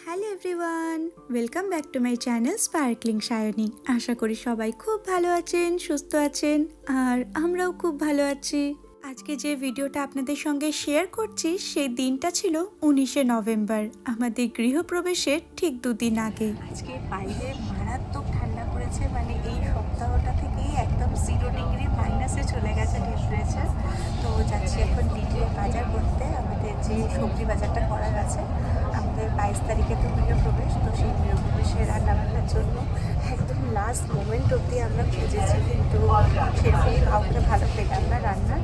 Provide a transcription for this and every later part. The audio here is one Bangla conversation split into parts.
Hello everyone, welcome back to my channel sparkling Sayani. আশা করি সবাই খুব ভালো আছেন, সুস্থ আছেন, আর আমরাও খুব ভালো আছি। আজকে যে ভিডিওটা আপনাদের সঙ্গে শেয়ার করছি সেই দিনটা ছিল 19শে নভেম্বর, আমাদের গৃহপ্রবেশের ঠিক দুদিন আগে। আজকে বাইরে মারাত্মক ঠান্ডা পড়েছে, মানে এই সপ্তাহটা থেকেই একদম 0 ডিগ্রি মাইনাসে চলে গেছে টেম্পারেচার। তো যাচ্ছি এখন ডিটিএ বাজার করতে, আমাদের যে সবজি বাজারটা করার আছে। আমাদের 22 তারিখে তো গৃহপ্রবেশ, তো সেই গৃহপ্রবেশে রান্নাবান্নার জন্য একদম লাস্ট মোমেন্ট অবধি আমরা খুঁজেছি, কিন্তু সেরকম কাউকে ভালো পেলাম না রান্না।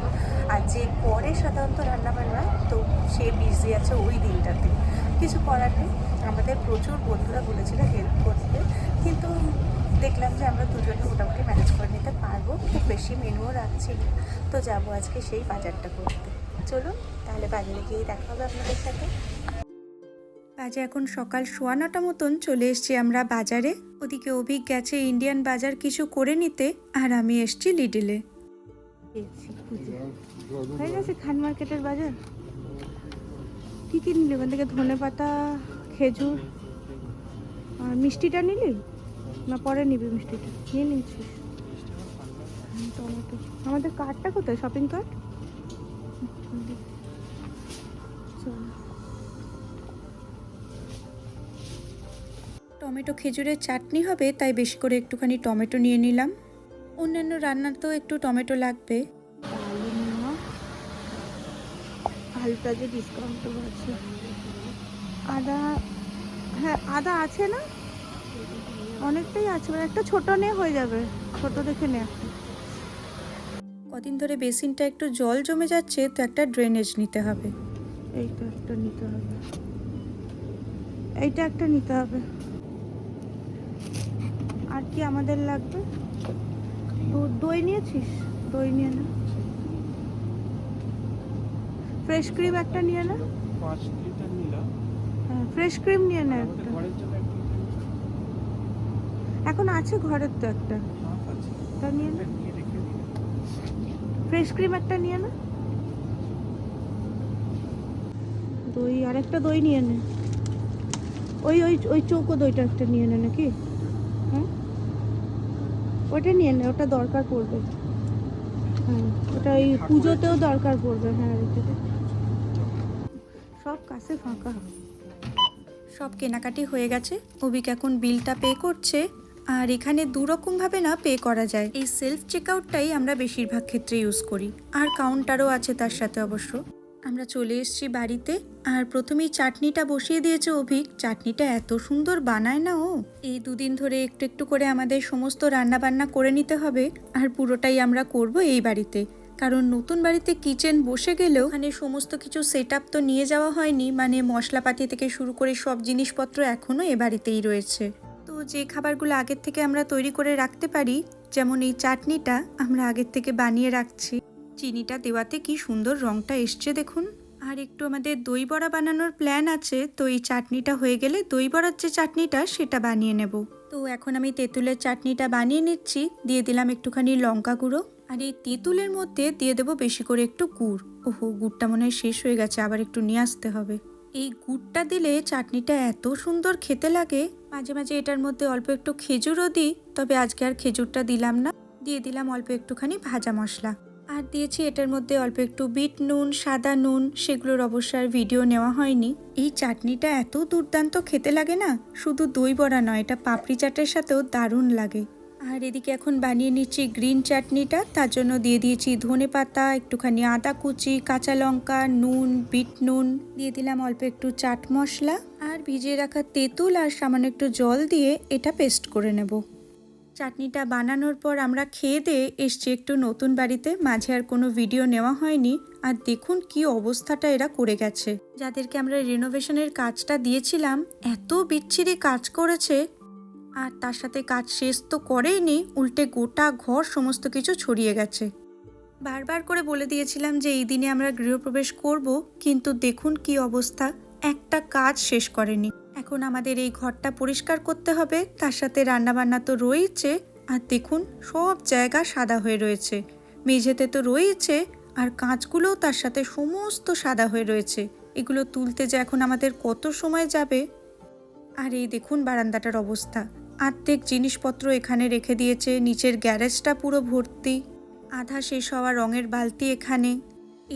আর যে করে সাধারণত রান্নাবান্না, তো সে বিজি আছে ওই দিনটাতে। কিছু করার নেই, আমাদের প্রচুর বন্ধুরা বলেছিল হেল্প করতে, কিন্তু দেখলাম যে আমরা দুজনে মোটামুটি ম্যানেজ করে নিতে পারবো, খুব বেশি মেনুও রাখছি না। তো যাবো আজকে সেই বাজারটা করতে। চলুন তাহলে বাজারে গিয়ে দেখা হবে আপনাদের সাথে। বাজে এখন সকাল 9:15 মতন চলে এসছি আমরা বাজারে। ওদিকে অভিক গেছে ইন্ডিয়ান বাজার কিছু করে নিতে, আর আমি এসছি লিডলে। হয়ে গেছে খান মার্কেটের বাজার। কি কি নিলি ওখান থেকে? ধনে পাতা, খেজুর আর মিষ্টিটা নিলি না পরে নিবি? মিষ্টিটা নিয়ে নিচ্ছিস? টমেটো। আমাদের কার্ডটা কোথায়? Shopping cart. টমেটো খেজুরের চাটনি হবে, তাই বেশি করে একটুখানি টমেটো নিয়ে নিলাম। অন্যান্য রান্নাতেও একটু টমেটো লাগবে। আলুটা যে ডিসকাউন্ট আছে। আদা, হ্যাঁ আদা আছে না? অনেকটাই আছে, একটা ছোট নে, হয়ে যাবে, ছোট দেখে নে। কদিন ধরে বেসিনটা একটু জল জমে যাচ্ছে, তো একটা ড্রেনেজ নিতে হবে। এইটা একটা নিতে হবে, এইটা একটা নিতে হবে। আর কি আমাদের লাগবে? দই নিয়েছিস? দই নিয়ে না। ফ্রেশ ক্রিম একটা নিয়ে না। 5 লিটার নিলাম। হ্যাঁ ফ্রেশ ক্রিম নিয়ে না একটা। এখন আছে ঘরের তো একটা, তা নিয়ে না। ফ্রেশ ক্রিম একটা নিয়ে না। দই, আরেকটা দই নিয়ে নে। ওই ওই ওই চৌকো দইটা একটা নিয়ে নে নাকি? হ্যাঁ ওটা নিয়ে নে, ওটা দরকার পড়বে। হ্যাঁ ওটা এই পুজোতেও দরকার পড়বে। হ্যাঁ রেখে দে, সব কাছে ফাঁকা। সব কেনাকাটি হয়ে গেছে, অভিক এখন বিলটা পে করছে। আর এখানে দুরকমভাবে না পে করা যায়, এই সেলফ চেকআউটটাই আমরা বেশিরভাগ ক্ষেত্রে ইউজ করি, আর কাউন্টারও আছে তার সাথে অবশ্য। আমরা চলে এসেছি বাড়িতে, আর প্রথমেই চাটনিটা বসিয়ে দিয়েছে অভিক। চাটনিটা এত সুন্দর বানায় না ও। এই দুদিন ধরে একটু একটু করে আমাদের সমস্ত রান্না বান্না করে নিতে হবে, আর পুরোটাই আমরা করব এই বাড়িতে। কারণ নতুন বাড়িতে কিচেন বসে গেলেও ওখানে সমস্ত কিছু সেট আপ তো নিয়ে যাওয়া হয়নি, মানে মশলাপাতি থেকে শুরু করে সব জিনিসপত্র এখনও এ বাড়িতেই রয়েছে। তো যে খাবারগুলো আগের থেকে আমরা তৈরি করে রাখতে পারি, যেমন এই চাটনিটা আমরা আগের থেকে বানিয়ে রাখছি। চিনিটা দেওয়াতে কি সুন্দর রংটা এসছে দেখুন। আর একটু আমাদের দই বড়া বানানোর প্ল্যান আছে, তো এই চাটনিটা হয়ে গেলে দই বড়ার যে চাটনিটা সেটা বানিয়ে নেব। তো এখন আমি তেঁতুলের চাটনিটা বানিয়ে নিচ্ছি, দিয়ে দিলাম একটুখানি লঙ্কা গুঁড়ো, আর এই তেঁতুলের মধ্যে দিয়ে দেবো বেশি করে একটু গুড়। ওহো, গুড়টা মনে হয় শেষ হয়ে গেছে, আবার একটু নিয়ে আসতে হবে। এই গুড়টা দিলে চাটনিটা এত সুন্দর খেতে লাগে। মাঝে মাঝে এটার মধ্যে অল্প একটু খেজুরও দিই, তবে আজকে আর খেজুরটা দিলাম না। দিয়ে দিলাম অল্প একটুখানি ভাজা মশলা, আর দিয়েছি এটার মধ্যে অল্প একটু বিট নুন, সাদা নুন, সেগুলোর অবশ্য আর ভিডিও নেওয়া হয়নি। এই চাটনিটা এত দুর্দান্ত খেতে লাগে না, শুধু দই বড়া নয়, এটা পাপড়ি চাটের সাথেও দারুণ লাগে। আর এদিকে এখন বানিয়ে নিচ্ছি গ্রিন চাটনিটা, তার জন্য দিয়ে দিয়েছি ধনে পাতা, একটুখানি আদা কুচি, কাঁচা লঙ্কা, নুন, বিট নুন, দিয়ে দিলাম অল্প একটু চাট মশলা, আর ভিজিয়ে রাখা তেঁতুল আর সামান্য একটু জল দিয়ে এটা পেস্ট করে নেব। চাটনিটা বানানোর পর আমরা খেয়ে দিয়ে এসছি একটু নতুন বাড়িতে, মাঝে আর কোনো ভিডিও নেওয়া হয়নি। আর দেখুন কি অবস্থাটা এরা করে গেছে। যাদেরকে আমরা রিনোভেশনের কাজটা দিয়েছিলাম, এত বিচ্ছিরি কাজ করেছে। আর তার সাথে কাজ শেষ তো করেইনি, উল্টে গোটা ঘর সমস্ত কিছু ছড়িয়ে গেছে। বারবার করে বলে দিয়েছিলাম যে এই দিনে আমরা গৃহপ্রবেশ করব, কিন্তু দেখুন কি অবস্থা, একটা কাজ শেষ করেনি। এখন আমাদের এই ঘরটা পরিষ্কার করতে হবে, তার সাথে রান্নাবান্না তো রয়েছে। আর দেখুন সব জায়গা সাদা হয়ে রয়েছে, মেঝেতে তো রয়েছে, আর কাঁচগুলোও তার সাথে সমস্ত সাদা হয়ে রয়েছে। এগুলো তুলতে যে এখন আমাদের কত সময় যাবে। আর এই দেখুন বারান্দাটার অবস্থা, অর্ধেক জিনিসপত্র এখানে রেখে দিয়েছে, নিচের গ্যারেজটা পুরো ভর্তি, আধা শেষ হওয়া রঙের বালতি এখানে।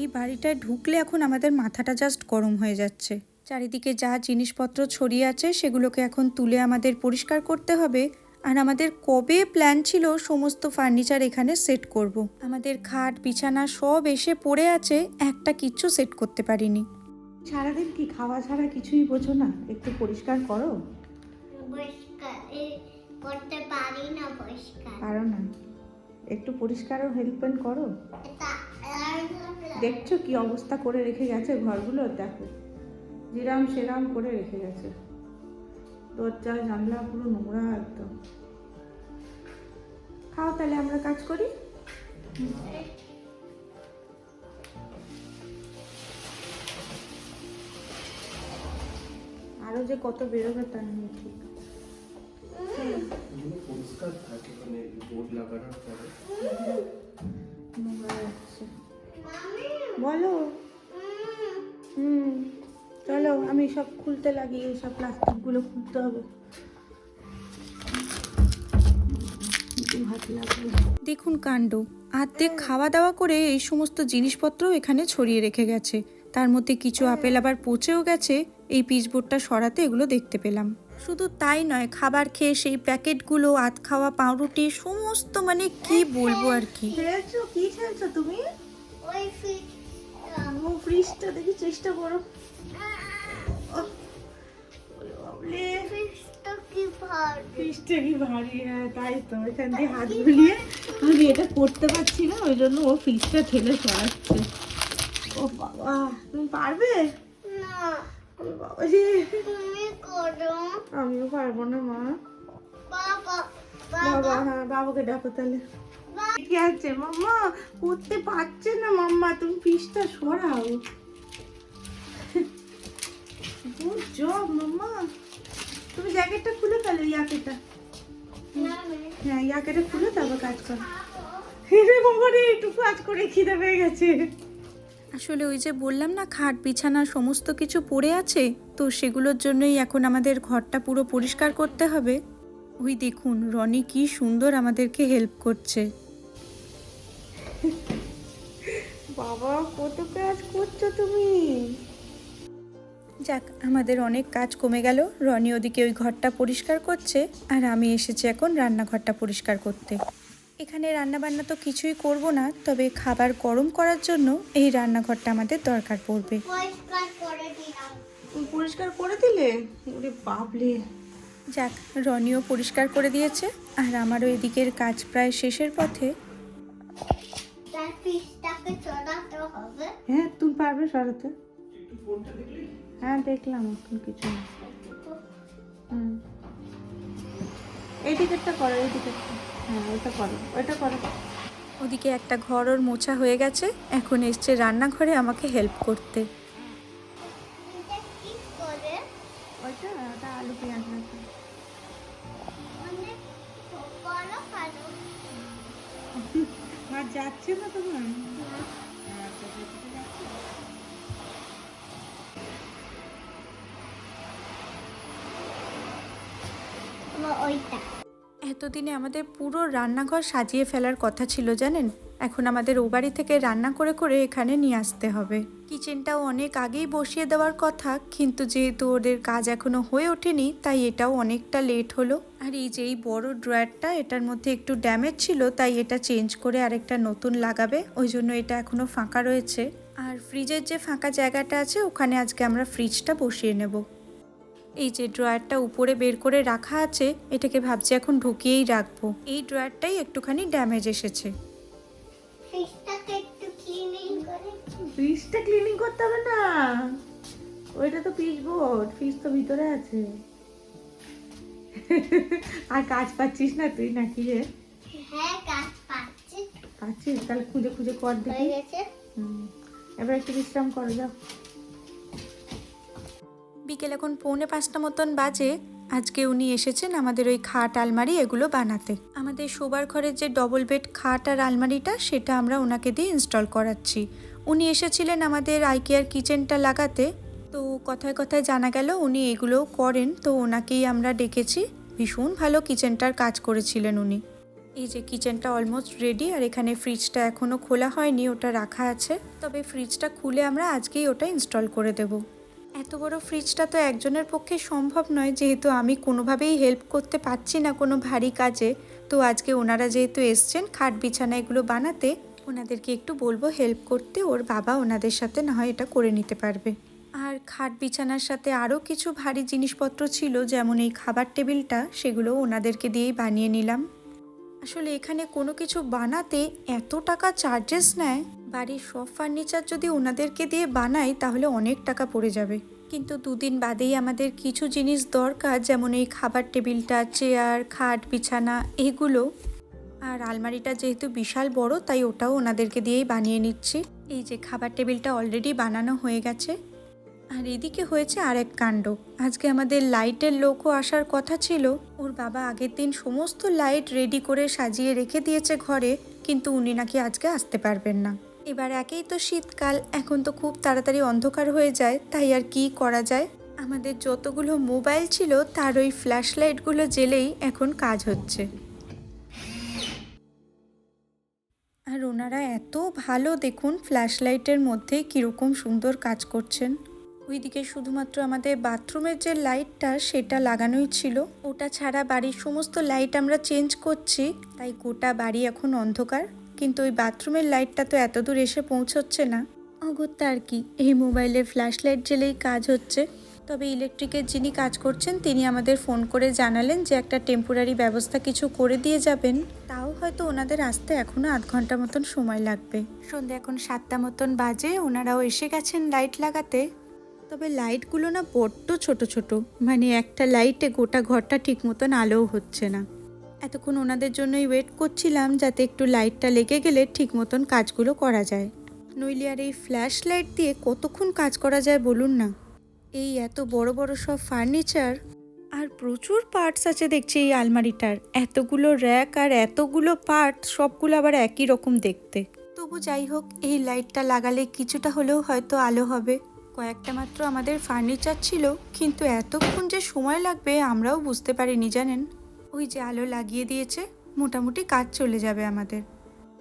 এই বাড়িটায় ঢুকলে এখন আমাদের মাথাটা জাস্ট গরম হয়ে যাচ্ছে। চারিদিকে যা জিনিসপত্র ছড়িয়ে আছে সেগুলোকে এখন তুলে আমাদের পরিষ্কার করতে হবে। আর আমাদের কবে প্ল্যান ছিল সমস্ত ফার্নিচার এখানে সেট করব। আমাদের খাট বিছানা সব এসে পড়ে আছে, একটা কিচ্ছু সেট করতে পারিনি। সারাদিন কি খাওয়া ছাড়া কিছুই বোঝো না? একটু পরিষ্কার করো। করতে পারি না পরিষ্কার। পারো না? একটু পরিষ্কারও হেল্প করো। দেখছো কি অবস্থা করে রেখে গেছে ঘরগুলো, দেখো যেরাম সেরাম করে রেখে গেছে, দরজা জানলা পুরো নোংরা একদম। খাও তাহলে আমরা কাজ করি। আরো যে কত বেরোবে তার নেই ঠিক। পরিষ্কার থাকে মানে বোর্ড লাগানোর পরে নোংরা যাচ্ছে। বলো। চলো আমি সব খুলতে লাগি, সব প্লাস্টিকগুলো খুলতে হবে। দেখুন কাণ্ড, অর্ধেক খাওয়া দাওয়া করে এই সমস্ত জিনিসপত্র এখানে ছড়িয়ে রেখে গেছে। তার মধ্যে কিছু আপেল আবার পচেও গেছে, এই পিচবোর্ডটা সরাতে এগুলো দেখতে পেলাম। শুধু তাই নয়, খাবার খেয়ে সেই প্যাকেটগুলো, আধ খাওয়া পাউরুটি সমস্ত, মানে কি বলবো আর কি। খেলছো কি খেলছো তুমি? ওই ফ্রিজটা দেখি চেষ্টা করো। ফ্রিজটা কি ভারী, তাই তো এখান দিয়ে হাত বুলিয়ে আমি এটা করতে পারছি না, ওই জন্য ও ফ্রিজটা ঠেলে সরাচ্ছে। ও বাবা, তুমি পারবে? না, বাবা রে, তুমি করো। আমিও পারবো না মা। বাবা বাবা, হ্যাঁ বাবাকে ডাকো তাহলে। কি আছে মাম্মা, করতে পারছে না মাম্মা, তুমি ফ্রিজটা সরাও। গুড জব মাম্মা। তুমি জ্যাকেটটা খুলে ফেলো, ইয়াকেটা। হ্যাঁ ইয়াকেটা খুলে তারপর কাজ করো। বাবা রে, একটু কাজ করে খিদে পেয়ে গেছে। আসলে ওই যে বললাম না, খাট বিছানা সমস্ত কিছু পড়ে আছে, তো সেগুলোর জন্যই এখন আমাদের ঘরটা পুরো পরিষ্কার করতে হবে। ওই দেখুন রনি কি সুন্দর আমাদেরকে হেল্প করছে। বাবা কত কাজ করছো তুমি। যাক, আমাদের অনেক কাজ কমে গেল। রনি ওদিকে ওই ঘরটা পরিষ্কার করছে, আর আমি এসেছি এখন রান্নাঘরটা পরিষ্কার করতে। এখানে রান্নাবান্না তো কিছুই করব না, তবে খাবার গরম করার জন্য এই রান্নাঘরটা আমাদের দরকার পড়বে। পরিষ্কার করে দিলাম। পরিষ্কার করে দিলে? ওরে বাবলে। যাক, রনিও পরিষ্কার করে দিয়েছে, আর আমারও এদিকের কাজ প্রায় শেষের পথে। তার পিসটাকে চড়াতে হবে। হ্যাঁ তুমি পারবে সরাতে। হ্যাঁ দেখলাম, এখন কিছু না। এই টিকেটটা করো, এই টিকেটটা। হ্যাঁ ওটা করো, ওটা করো। ওদিকে একটা ঘর ওর মোছা হয়ে গেছে, এখন এসছে রান্নাঘরে আমাকে হেল্প করতে। এটা কি করে? ওটা ওটা আলু পেঁয়াজ রাখা। অনেক বড় কালো। আর যাচ্ছে না তোমার? ওইটা এতদিনে আমাদের পুরো রান্নাঘর সাজিয়ে ফেলার কথা ছিল জানেন। এখন আমাদের ও বাড়ি থেকে রান্না করে করে এখানে নিয়ে আসতে হবে। কিচেনটাও অনেক আগেই বসিয়ে দেওয়ার কথা, কিন্তু যেহেতু ওদের কাজ এখনো হয়ে ওঠেনি, তাই এটাও অনেকটা লেট হলো। আর এই যে এই বড় ড্রয়ারটা, এটার মধ্যে একটু ড্যামেজ ছিল, তাই এটা চেঞ্জ করে আরেকটা নতুন লাগাবে, ওই জন্য এটা এখনো ফাঁকা রয়েছে। আর ফ্রিজের যে ফাঁকা জায়গাটা আছে, ওখানে আজকে আমরা ফ্রিজটা বসিয়ে নেব। এই যে ড্রয়ারটা উপরে বের করে রাখা আছে, এটাকে ভাবছি এখন ঢুকিয়েই রাখবো। এই ড্রয়ারটাই একটুখানি ড্যামেজ এসেছে। ফিশটাকে একটু ক্লিনিং করে। ফ্রিজটা ক্লিনিং করতে হবে না, ওইটা তো পিচ বোর্ড, ফ্রিজ তো ভিতরে আছে। আর কাজ পাচ্ছিস না তুই নাকি রে? হ্যাঁ কাজ পাচ্ছি। পাচ্ছিস? তাহলে খুঁজে খুঁজে কর হয়ে দেখি। গেছে। এবার একটু বিশ্রাম করো, যাও। বিকেল এখন 4:45 মতন বাজে। আজকে উনি এসেছেন আমাদের ওই খাট আলমারি এগুলো বানাতে। আমাদের শোবার ঘরের যে ডবল বেড খাট আর আলমারিটা, সেটা আমরা ওনাকে দিয়ে ইনস্টল করাচ্ছি। উনি এসেছিলেন আমাদের আইকেয়ার কিচেনটা লাগাতে, তো কথায় কথায় জানা গেল উনি এগুলোও করেন, তো ওনাকেই আমরা ডেকেছি। ভীষণ ভালো কিচেনটার কাজ করেছিলেন উনি। এই যে কিচেনটা অলমোস্ট রেডি, আর এখানে ফ্রিজটা এখনও খোলা হয়নি, ওটা রাখা আছে। তবে ফ্রিজটা খুলে আমরা আজকেই ওটা ইনস্টল করে দেব। এত বড় ফ্রিজটা তো একজনের পক্ষে সম্ভব নয়, যেহেতু আমি কোনোভাবেই হেল্প করতে পারছি না কোনো ভারী কাজে। তো আজকে ওনারা যেহেতু এসছেন খাট বিছানা এগুলো বানাতে, ওনাদেরকে একটু বলবো হেল্প করতে। ওর বাবা ওনাদের সাথে না হয় এটা করে নিতে পারবে। আর খাট বিছানার সাথে আরও কিছু ভারী জিনিসপত্র ছিল, যেমন এই খাবার টেবিলটা, সেগুলো ওনাদেরকে দিয়েই বানিয়ে নিলাম। আসলে এখানে কোনো কিছু বানাতে এত টাকা চার্জেস নেয়, বাড়ির সব ফার্নিচার যদি ওনাদেরকে দিয়ে বানাই তাহলে অনেক টাকা পড়ে যাবে। কিন্তু দুদিন বাদেই আমাদের কিছু জিনিস দরকার, যেমন এই খাবার টেবিলটা, চেয়ার, খাট বিছানা এগুলো। আর আলমারিটা যেহেতু বিশাল বড়, তাই ওটাও ওনাদেরকে দিয়েই বানিয়ে নিচ্ছি। এই যে খাবার টেবিলটা অলরেডি বানানো হয়ে গেছে। আর এদিকে হয়েছে আর এক কাণ্ড। আজকে আমাদের লাইটের লোকও আসার কথা ছিল। ওর বাবা আগের দিন সমস্ত লাইট রেডি করে সাজিয়ে রেখে দিয়েছে ঘরে, কিন্তু উনি নাকি আজকে আসতে পারবেন না। এবার একেই তো শীতকাল, এখন তো খুব তাড়াতাড়ি অন্ধকার হয়ে যায়, তাই আর কি করা যায়। আমাদের যতগুলো মোবাইল ছিল তার ওই ফ্ল্যাশ লাইটগুলো জ্বেলেই এখন কাজ হচ্ছে। আর ওনারা এত ভালো, দেখুন ফ্ল্যাশ লাইটের মধ্যে কীরকম সুন্দর কাজ করছেন। ওইদিকে শুধুমাত্র আমাদের বাথরুমের যে লাইটটা সেটা লাগানোই ছিল, ওটা ছাড়া বাড়ির সমস্ত লাইট আমরা চেঞ্জ করছি, তাই গোটা বাড়ি এখন অন্ধকার। কিন্তু ওই বাথরুমের লাইটটা তো এত দূর এসে পৌঁছচ্ছে না, অগত্যা আর কি এই মোবাইলে ফ্ল্যাশ লাইট জ্বেলেই কাজ হচ্ছে। তবে ইলেকট্রিকের যিনি কাজ করছেন তিনি আমাদের ফোন করে জানালেন যে একটা টেম্পোরারি ব্যবস্থা কিছু করে দিয়ে যাবেন। তাও হয়তো ওনাদের আসতে এখনও আধ ঘন্টা মতন সময় লাগবে। সন্ধ্যে এখন 7টা মতন বাজে, ওনারাও এসে গেছেন লাইট লাগাতে। তবে লাইটগুলো না বড্ড ছোট ছোট, মানে একটা লাইটে গোটা ঘরটা ঠিক মতন আলোও হচ্ছে না। এতক্ষণ ওনাদের জন্যই ওয়েট করছিলাম, যাতে একটু লাইটটা লেগে গেলে ঠিক মতন কাজগুলো করা যায়। নইলে আর এই ফ্ল্যাশ লাইট দিয়ে কতক্ষণ কাজ করা যায় বলুন না। এই এত বড় বড় সব ফার্নিচার, আর প্রচুর পার্টস আছে দেখছি এই আলমারিটার। এতগুলো র্যাক আর এতগুলো পার্ট, সবগুলো আবার একই রকম দেখতে। তবু যাই হোক, এই লাইটটা লাগালে কিছুটা হলেও হয়তো আলো হবে। কয়েকটা মাত্র আমাদের ফার্নিচার ছিল, কিন্তু এতক্ষণ যে সময় লাগবে আমরাও বুঝতে পারিনি জানেন। ওই যে আলো লাগিয়ে দিয়েছে, মোটামুটি কাজ চলে যাবে আমাদের।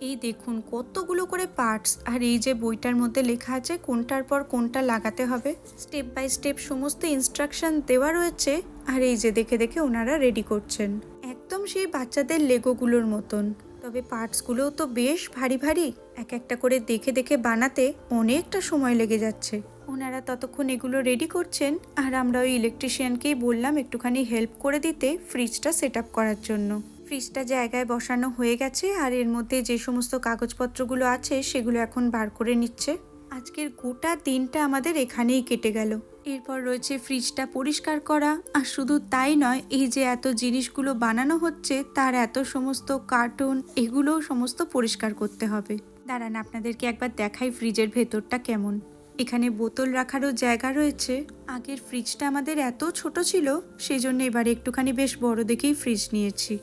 এই দেখুন কতগুলো করে পার্টস, আর এই যে বইটার মধ্যে লেখা আছে কোনটার পর কোনটা লাগাতে হবে, স্টেপ বাই স্টেপ সমস্ত ইনস্ট্রাকশন দেওয়া রয়েছে। আর এই যে দেখে দেখে ওনারা রেডি করছেন, একদম সেই বাচ্চাদের লেগোগুলোর মতন। তবে পার্টসগুলোও তো বেশ ভারী ভারী, এক একটা করে দেখে দেখে বানাতে অনেকটা সময় লেগে যাচ্ছে। ওনারা ততক্ষণ এগুলো রেডি করছেন, আর আমরা ওই ইলেকট্রিশিয়ানকেই বললাম একটুখানি হেল্প করে দিতে ফ্রিজটা সেট আপ করার জন্য। ফ্রিজটা জায়গায় বসানো হয়ে গেছে, আর এর মধ্যে যে সমস্ত কাগজপত্রগুলো আছে সেগুলো এখন বার করে নিচ্ছে। আজকের গোটা দিনটা আমাদের এখানেই কেটে গেল। এরপর রয়েছে ফ্রিজটা পরিষ্কার করা, আর শুধু তাই নয়, এই যে এত জিনিসগুলো বানানো হচ্ছে তার এত সমস্ত কার্টুন, এগুলোও সমস্ত পরিষ্কার করতে হবে। দাঁড়ান আপনাদেরকে একবার দেখাই ফ্রিজের ভেতরটা কেমন। এখানে বোতল রাখারও জায়গা রয়েছে। আগের ফ্রিজটা আমাদের এত ছোট ছিল, সেই জন্য এবারে একটুখানি বেশ বড় দেখেই ফ্রিজ নিয়েছি।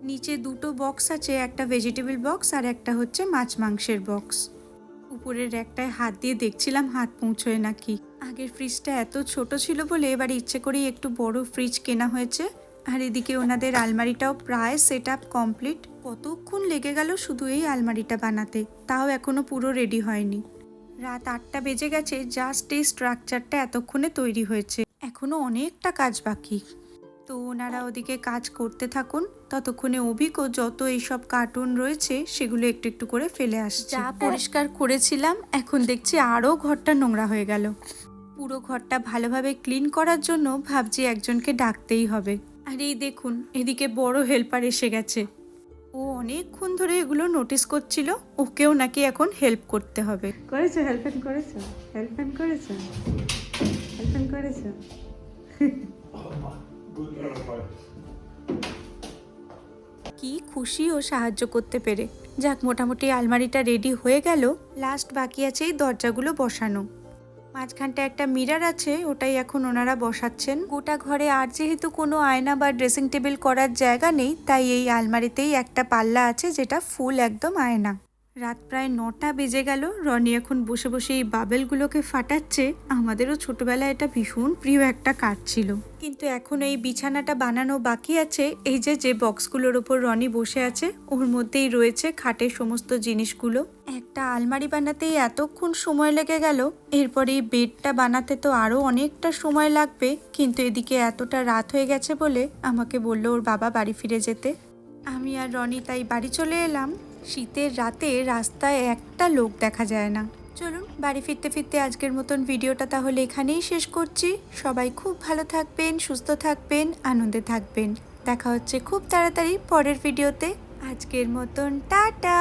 নিচে দুটো বক্স আছে, একটা ভেজিটেবল বক্স আর একটা হচ্ছে মাছ মাংসের বক্স। উপরের একটায় হাত দিয়ে দেখছিলাম হাত পৌঁছয় নাকি। আগের ফ্রিজটা এত ছোট ছিল বলে এবারে ইচ্ছে করেই একটু বড় ফ্রিজ কেনা হয়েছে। আর এদিকে ওনাদের আলমারিটাও প্রায় সেট আপ কমপ্লিট। কতক্ষণ লেগে গেল শুধু এই আলমারিটা বানাতে, তাও এখনো পুরো রেডি হয়নি। রাত 8টা বেজে গেছে, জাস্ট এই স্ট্রাকচারটা এতক্ষণে তৈরি হয়েছে, এখনো অনেকটা কাজ বাকি। তো ওনারা ওদিকে কাজ করতে থাকুন, ততক্ষণে অভিজ্ঞ যত এইসব কার্টুন রয়েছে সেগুলো একটু একটু করে ফেলে আসছে। যা পরিষ্কার করেছিলাম এখন দেখছি আরও ঘরটা নোংরা হয়ে গেল। পুরো ঘরটা ভালোভাবে ক্লিন করার জন্য ভাবছি একজনকে ডাকতেই হবে। আর এই দেখুন এদিকে বড় হেল্পার এসে গেছে, ও অনেকক্ষণ ধরে এগুলো নোটিস করছিল, ওকেও নাকি এখন হেল্প করতে হবে। করেছো হেল্প করেছো হেল্প করেছো হেল্প করেছো কি খুশি ও সাহায্য করতে পেরে। যাক মোটামুটি আলমারিটা রেডি হয়ে গেল, লাস্ট বাকি আছে এই দরজাগুলো বসানো। মাঝখানটা একটা মিরর আছে, ওটাই এখন ওনারা বসাচ্ছেন। গোটা ঘরে আর যেহেতু কোনো আয়না বা ড্রেসিং টেবিল করার জায়গা নেই, তাই এই আলমারিতেই একটা পাল্লা আছে যেটা ফুল একদম আয়না। রাত প্রায় 9টা বেজে গেল। রনি এখন বসে বসে এই বাবেলগুলোকে ফাটাচ্ছে। আমাদেরও ছোটবেলায় এটা ভীষণ প্রিয় একটা কাঠ ছিল, কিন্তু এখন এই বিছানাটা বানানো বাকি আছে। এই যে বক্সগুলোর ওপর রনি বসে আছে, ওর মধ্যেই রয়েছে খাটের সমস্ত জিনিসগুলো। একটা আলমারি বানাতেই এতক্ষণ সময় লেগে গেল, এরপরে এই বেডটা বানাতে তো আরো অনেকটা সময় লাগবে। কিন্তু এদিকে এতটা রাত হয়ে গেছে বলে আমাকে বললো ওর বাবা বাড়ি ফিরে যেতে। আমি আর রনি তাই বাড়ি চলে এলাম। শীতের রাতে রাস্তায় একটা লোক দেখা যায় না। চলুন বাড়ি ফিরতে ফিরতে আজকের মতন ভিডিওটা তাহলে এখানেই শেষ করছি। সবাই খুব ভালো থাকবেন, সুস্থ থাকবেন, আনন্দে থাকবেন। দেখা হচ্ছে খুব তাড়াতাড়ি পরের ভিডিওতে। আজকের মতন টাটা।